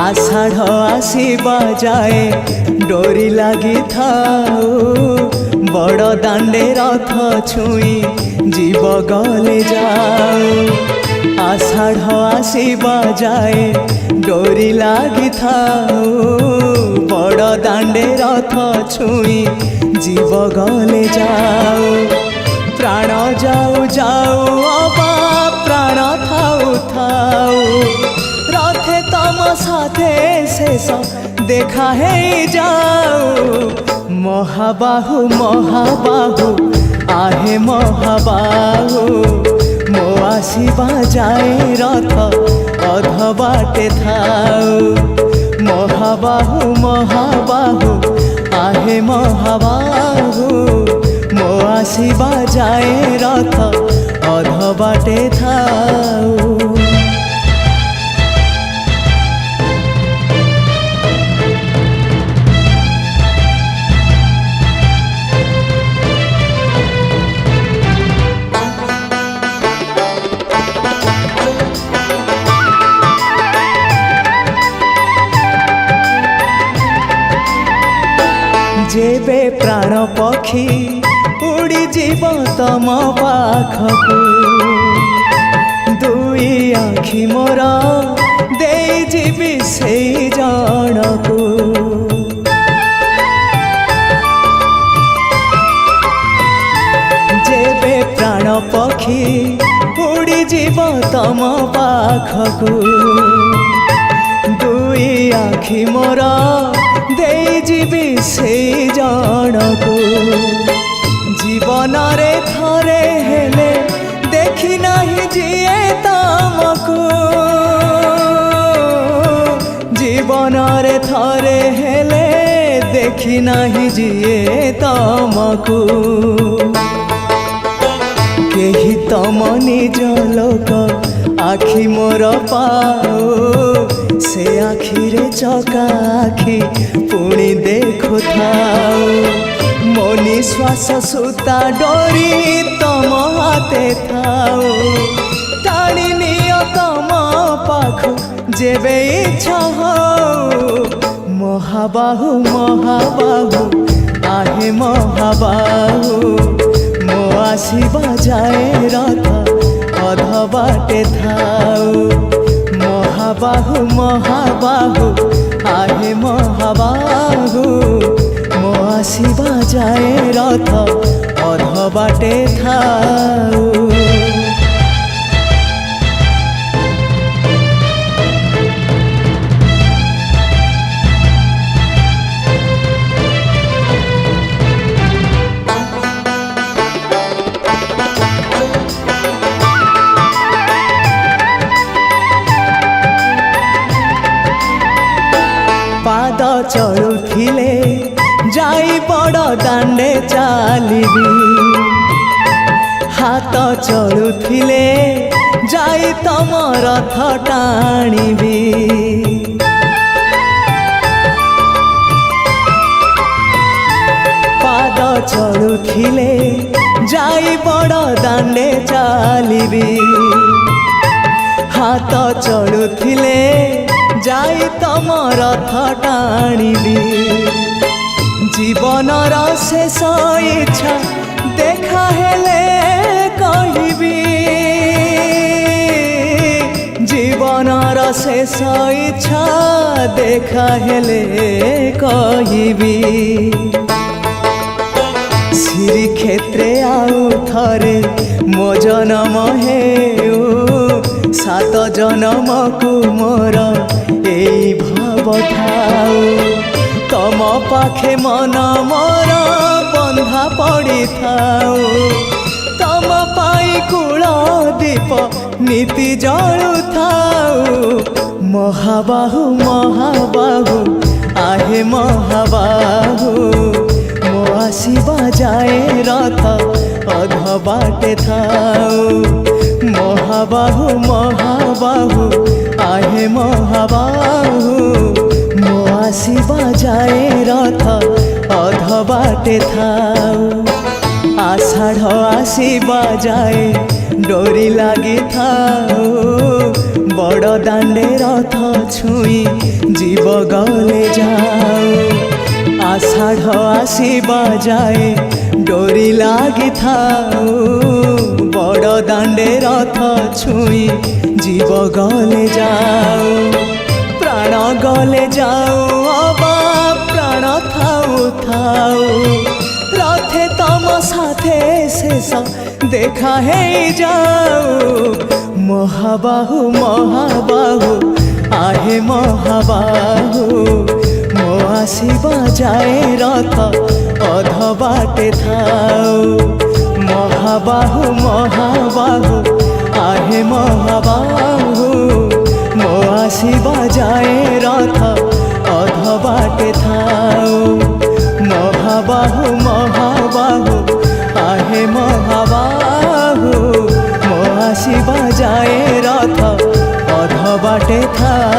आषाढ़ आसीबा जाए डोरी लगी थाओ बड़ दांडे रथ छुई जीव गले जाओ। आषाढ़ आसीबा जाए डोरी लगी थाओ बड़ दांडे रथ छुई जीव गले जाओ। प्राण जाऊ जाऊ अबा प्राण थाऊ थाऊ रथे तम साथे शेष देखा है जाओ। महाबाहु महाबाहु आहे महाबाहु मो आसीबा जाए रथ अध बाटे थाऊ। महाबाहु महाबाहु आहे महाबाहु मो आसीबा जाए रथ अध बाटे थाऊ। जेबे प्राण पक्षी उड़ी जीव तम पाखकू दुई आखि मोर दे जीवी से जनकू। जेबे प्राण पक्षी उड़ी जीव तम पाखकू दुई आखि मोर दे जीवी से जनकू। जीवन रे थरे हेले देखी नहीं जिए तमकू। जीवन रे थरे हेले देखी नहीं जिए तमकू। केही तम निज लोक आखि मोर पाओ से आखि रे चका आखि पुणी देखु थाओ। मो निश्वास सूता डोरी तम हाथे थाओ टाणी नियो तम पाख जेबे इच्छा हो। महाबाहु महाबाहु आहे महाबाहु मो आसीबा जाए रथ अध बाटे थाऊ। महाबाहु महाबाहु आहे महाबाहु मो आसीबा जाए रथ अध बाटे थाऊ। पाद चलुथिले जाई बड़ दांडे चालिबी हाथ चलुथिले जाई तम रथ टाणीबी। पाद चलुथिले जाई बड़ दांडे चालिबी हाथ चलुथिले जाई तम रथ टाणीबी। जीवन शेष इच्छा देखा हेले कहिबी। जीवन शेष इच्छा देखा हेले कहिबी। श्री क्षेत्रे आउ थरे मो जन्म हेउ सात जन्म को मोर एई भाव थाऊ। तम पाखे मन मोर बंधा पड़ी थाऊ। तम पाई कूल दीप नीति जलु थाऊ। महाबाहु महाबाहु आहे महाबाहु मो आसीबा जाए रथ अध बाटे थाऊ। महाबाहु महाबाहु आहे महाबाहु मो आसीबा जाए रथ अध बाटे थाऊ। आषाढ़ आसीबा जाए डोरी लगी थाओ बड़ दांडे रथ छुई जीव गले जाओ आषाढ़ आसीबा जाए डोरी लगी थाओ बड़ दांडे रथ छुई जीव गले जाओ प्राण गले जाओ अबा प्राण थाऊ थाऊ रथे तम साथे शेष देखा है जाओ महाबाहु महाबाहु आहे महाबाहु मो आसीबा जाए रथ अध बाटे थाओ महाबाहु महाबाहु आहे महाबाहु मो आसीबा जाए रथ अध बाटे थाओ महाबाहु महाबाहु आहे महाबाहु मो आसीबा जाए रथ अध बाटे थाओ।